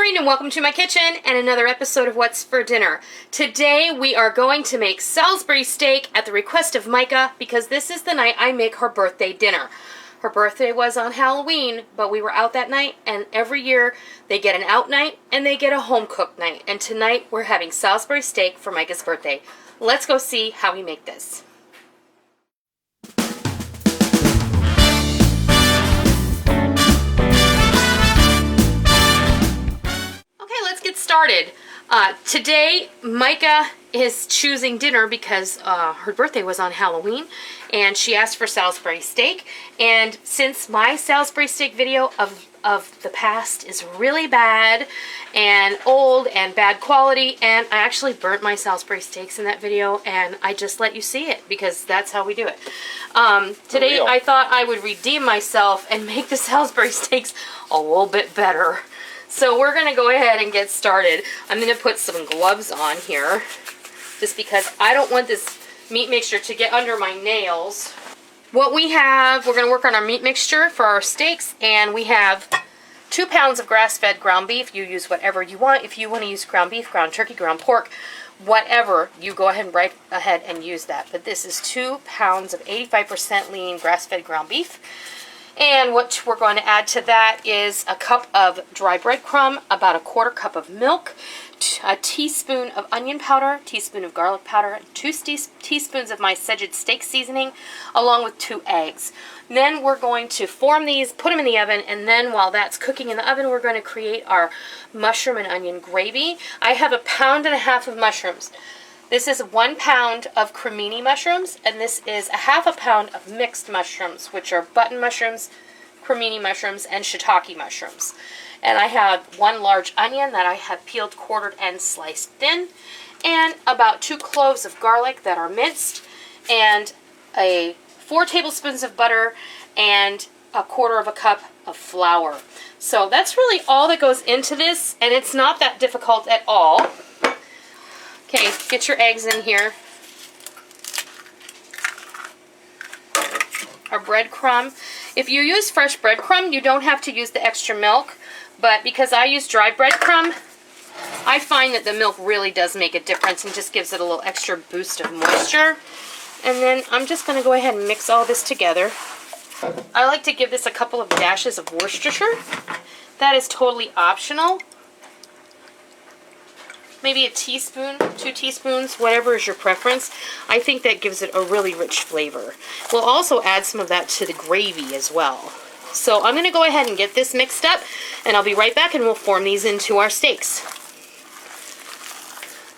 Noreen and welcome to my kitchen and another episode of What's for Dinner. Today we are going to make Salisbury steak at the request of Micah because this is the night I make her birthday dinner. Her birthday was on Halloween, but we were out that night, and every year they get an out night and they get a home cooked night. And tonight we're having Salisbury steak for Micah's birthday. Let's go see how we make this. Let's get started. Today, Micah is choosing dinner because her birthday was on Halloween, and she asked for Salisbury steak. And since my Salisbury steak video of the past is really bad and old and bad quality, and I actually burnt my Salisbury steaks in that video, and I just let you see it because that's how we do it. Today, I thought I would redeem myself and make the Salisbury steaks a little bit better. So we're going to go ahead and get started. I'm going to put some gloves on here just because I don't want this meat mixture to get under my nails. What we have, we're going to work on our meat mixture for our steaks, and we have 2 pounds of grass-fed ground beef. You use whatever you want. If you want to use ground beef, ground turkey, ground pork, whatever, you go ahead and right ahead and use that. But this is 2 pounds of 85% lean grass-fed ground beef. And what we're going to add to that is a cup of dry breadcrumb, about a 1/4 cup of milk, a teaspoon of onion powder, teaspoon of garlic powder, 2 teaspoons of my Szechuan steak seasoning, along with 2 eggs. Then we're going to form these, put them in the oven, and then while that's cooking in the oven, we're going to create our mushroom and onion gravy. I have 1.5 pounds of mushrooms. This is 1 pound of cremini mushrooms, and this is 1/2 pound of mixed mushrooms, which are button mushrooms, cremini mushrooms, and shiitake mushrooms. And I have 1 large onion that I have peeled, quartered, and sliced thin, and about 2 cloves of garlic that are minced, and 4 tablespoons of butter, and 1/4 cup of flour. So that's really all that goes into this, and it's not that difficult at all. Okay, get your eggs in here. Our breadcrumb. If you use fresh breadcrumb, you don't have to use the extra milk, but because I use dry breadcrumb, I find that the milk really does make a difference and just gives it a little extra boost of moisture. And then I'm just going to go ahead and mix all this together. I like to give this a couple of dashes of Worcestershire. That is totally optional. Maybe a teaspoon, 2 teaspoons, whatever is your preference. I think that gives it a really rich flavor. We'll also add some of that to the gravy as well. So I'm going to go ahead and get this mixed up, and I'll be right back and we'll form these into our steaks.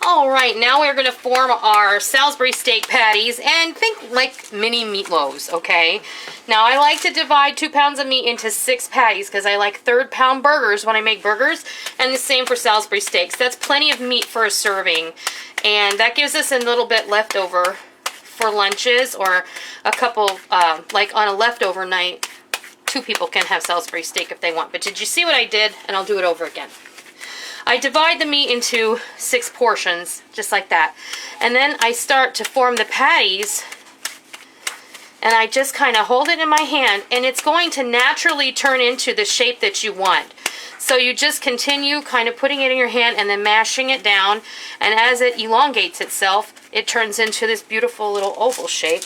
Alright, now we're going to form our Salisbury steak patties, and think like mini meatloaves, okay? Now I like to divide 2 pounds of meat into 6 patties because I like 1/3 pound burgers when I make burgers, and the same for Salisbury steaks. That's plenty of meat for a serving, and that gives us a little bit left over for lunches, or a couple, like on a leftover night, 2 people can have Salisbury steak if they want. But did you see what I did? And I'll do it over again. I divide the meat into 6 portions, just like that. And then I start to form the patties, and I just kind of hold it in my hand, and it's going to naturally turn into the shape that you want. So you just continue kind of putting it in your hand and then mashing it down, and as it elongates itself, it turns into this beautiful little oval shape.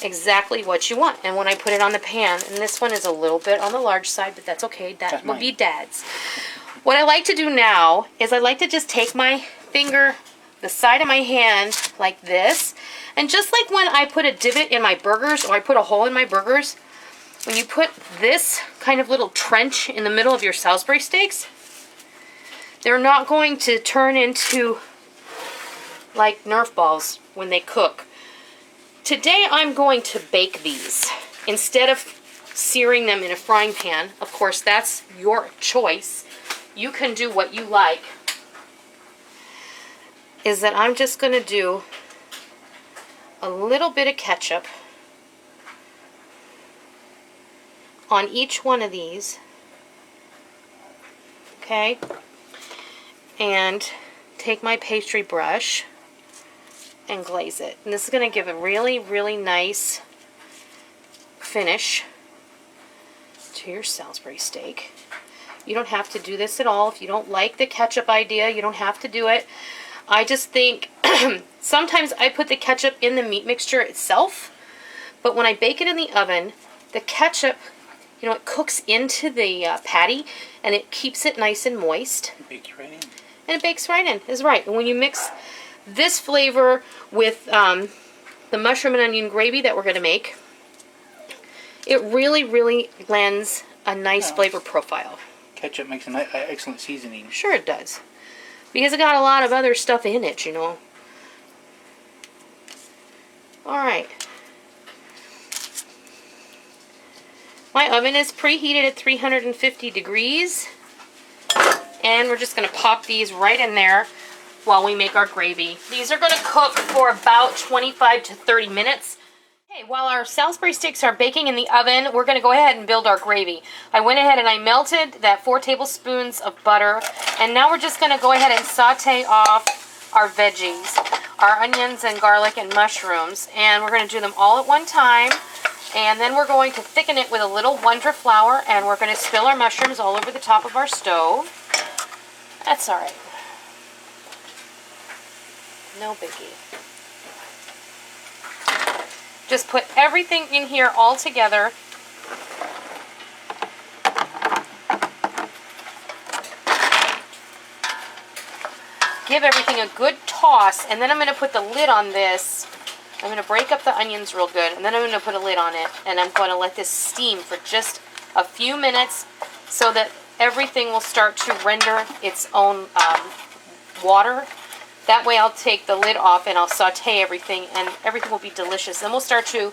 Exactly what you want. And when I put it on the pan, and this one is a little bit on the large side, but that's okay, that will be Dad's. What I like to do now is I like to just take my finger, the side of my hand, like this. And just like when I put a divot in my burgers, or I put a hole in my burgers, when you put this kind of little trench in the middle of your Salisbury steaks, they're not going to turn into like Nerf balls when they cook. Today I'm going to bake these instead of searing them in a frying pan. Of course, that's your choice. You can do what you like. Is that I'm just going to do a little bit of ketchup on each one of these. Okay? And take my pastry brush and glaze it. And this is going to give a really, really nice finish to your Salisbury steak. You don't have to do this at all. If you don't like the ketchup idea, you don't have to do it. I just think sometimes I put the ketchup in the meat mixture itself, but when I bake it in the oven, the ketchup, you know, it cooks into the patty, and it keeps it nice and moist. It bakes right in. And it bakes right in, is right. And when you mix this flavor with the mushroom and onion gravy that we're going to make, it really, really lends a nice flavor profile. Ketchup makes an excellent seasoning. Sure it does. Because it got a lot of other stuff in it, you know. Alright. My oven is preheated at 350 degrees. And we're just going to pop these right in there while we make our gravy. These are going to cook for about 25 to 30 minutes. Okay, while our Salisbury steaks are baking in the oven, we're going to go ahead and build our gravy. I went ahead and I melted that 4 tablespoons of butter, and now we're just going to go ahead and saute off our veggies, our onions and garlic and mushrooms, and we're going to do them all at one time, and then we're going to thicken it with a little Wondra flour, and we're going to spill our mushrooms all over the top of our stove. That's all right. No biggie. Just put everything in here all together. Give everything a good toss, and then I'm going to put the lid on this. I'm going to break up the onions real good, and then I'm going to put a lid on it, and I'm going to let this steam for just a few minutes so that everything will start to render its own water. That way I'll take the lid off and I'll saute everything, and everything will be delicious. Then we'll start to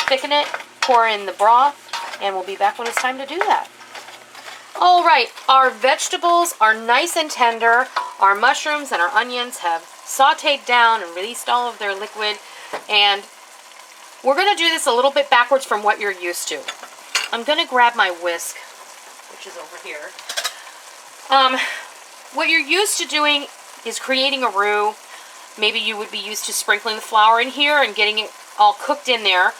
thicken it, pour in the broth, and we'll be back when it's time to do that. Alright, our vegetables are nice and tender. Our mushrooms and our onions have sauteed down and released all of their liquid. And we're going to do this a little bit backwards from what you're used to. I'm going to grab my whisk, which is over here. What you're used to doing is creating a roux. Maybe you would be used to sprinkling the flour in here and getting it all cooked in there.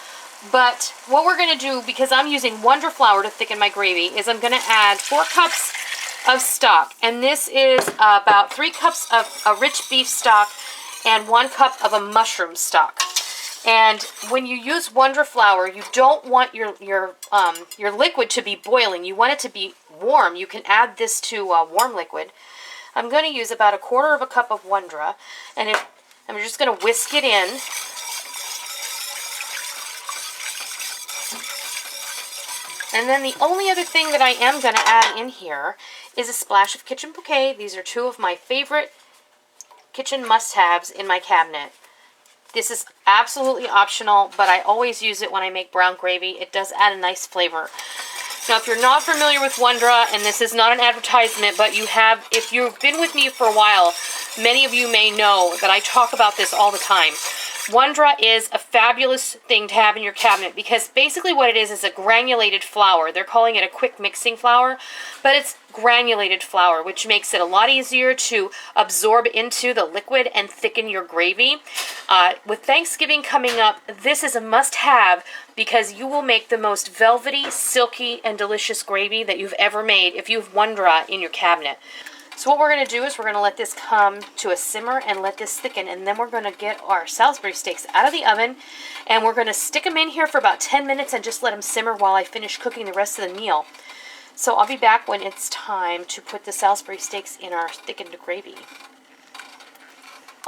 But what we're going to do, because I'm using Wondra flour to thicken my gravy, is I'm going to add 4 cups of stock. And this is about 3 cups of a rich beef stock and 1 cup of a mushroom stock. And when you use Wondra flour, you don't want your liquid to be boiling. You want it to be warm. You can add this to warm liquid. I'm going to use about 1/4 cup of Wondra, and I'm just going to whisk it in. And then the only other thing that I am going to add in here is a splash of kitchen bouquet. These are 2 of my favorite kitchen must-haves in my cabinet. This is absolutely optional, but I always use it when I make brown gravy. It does add a nice flavor. Now, if you're not familiar with Wondra, and this is not an advertisement, but if you've been with me for a while, many of you may know that I talk about this all the time. Wondra is a fabulous thing to have in your cabinet because basically what it is a granulated flour. They're calling it a quick mixing flour, but it's granulated flour, which makes it a lot easier to absorb into the liquid and thicken your gravy. With Thanksgiving coming up, this is a must-have because you will make the most velvety, silky, and delicious gravy that you've ever made if you have Wondra in your cabinet. So what we're going to do is we're going to let this come to a simmer and let this thicken, and then we're going to get our Salisbury steaks out of the oven, and we're going to stick them in here for about 10 minutes and just let them simmer while I finish cooking the rest of the meal. So I'll be back when it's time to put the Salisbury steaks in our thickened gravy.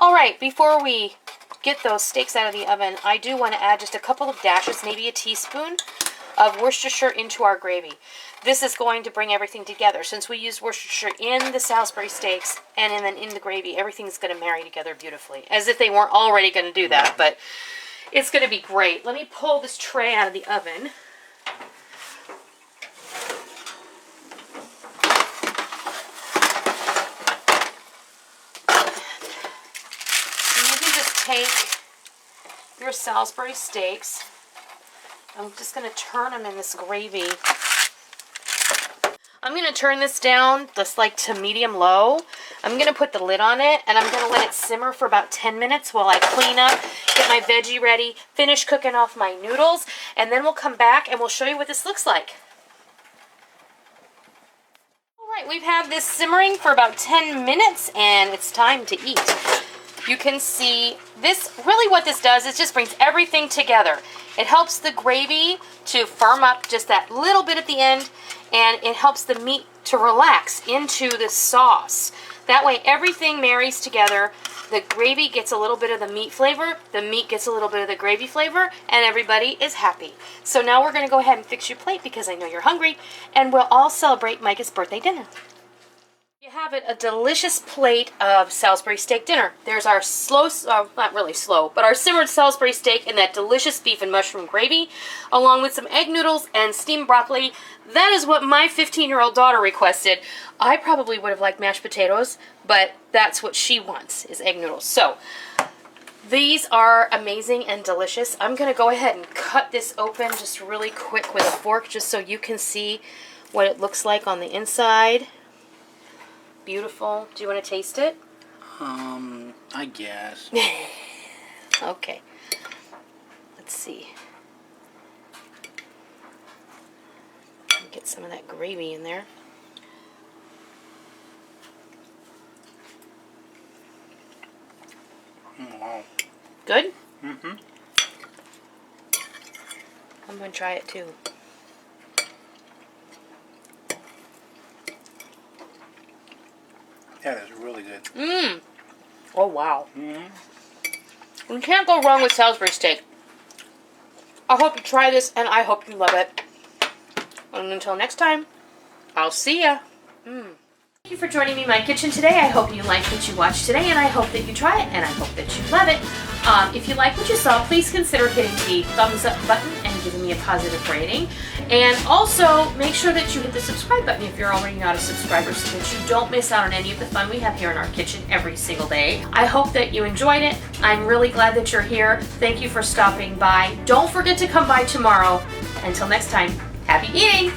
Alright, before we get those steaks out of the oven, I do want to add just a couple of dashes, maybe a teaspoon, of Worcestershire into our gravy. This is going to bring everything together. Since we used Worcestershire in the Salisbury steaks and then in the gravy, everything's going to marry together beautifully. As if they weren't already going to do that, but it's going to be great. Let me pull this tray out of the oven. And you can just take your Salisbury steaks. I'm just going to turn them in this gravy. I'm going to turn this down just like to medium-low. I'm going to put the lid on it, and I'm going to let it simmer for about 10 minutes while I clean up, get my veggie ready, finish cooking off my noodles, and then we'll come back and we'll show you what this looks like. Alright, we've had this simmering for about 10 minutes and it's time to eat. You can see this, really what this does is just brings everything together. It helps the gravy to firm up just that little bit at the end, and it helps the meat to relax into the sauce. That way everything marries together. The gravy gets a little bit of the meat flavor, the meat gets a little bit of the gravy flavor, and everybody is happy. So now we're going to go ahead and fix your plate because I know you're hungry, and we'll all celebrate Micah's birthday dinner. You have it, a delicious plate of Salisbury steak dinner. There's our not really slow, but our simmered Salisbury steak and that delicious beef and mushroom gravy, along with some egg noodles and steamed broccoli. That is what my 15-year-old daughter requested. I probably would have liked mashed potatoes, but that's what she wants, is egg noodles. So, these are amazing and delicious. I'm going to go ahead and cut this open just really quick with a fork, just so you can see what it looks like on the inside. Beautiful. Do you want to taste it? I guess. Okay. Let's see. Get some of that gravy in there. Wow. Good? Mm-hmm. I'm going to try it too. That is really good. Mmm. Oh, wow. Mm-hmm. You can't go wrong with Salisbury steak. I hope you try this, and I hope you love it. And until next time, I'll see ya. Thank you for joining me in my kitchen today. I hope you liked what you watched today, and I hope that you try it, and I hope that you love it. If you like what you saw, please consider hitting the thumbs up button and giving me a positive rating. And also, make sure that you hit the subscribe button if you're already not a subscriber so that you don't miss out on any of the fun we have here in our kitchen every single day. I hope that you enjoyed it. I'm really glad that you're here. Thank you for stopping by. Don't forget to come by tomorrow. Until next time, happy eating!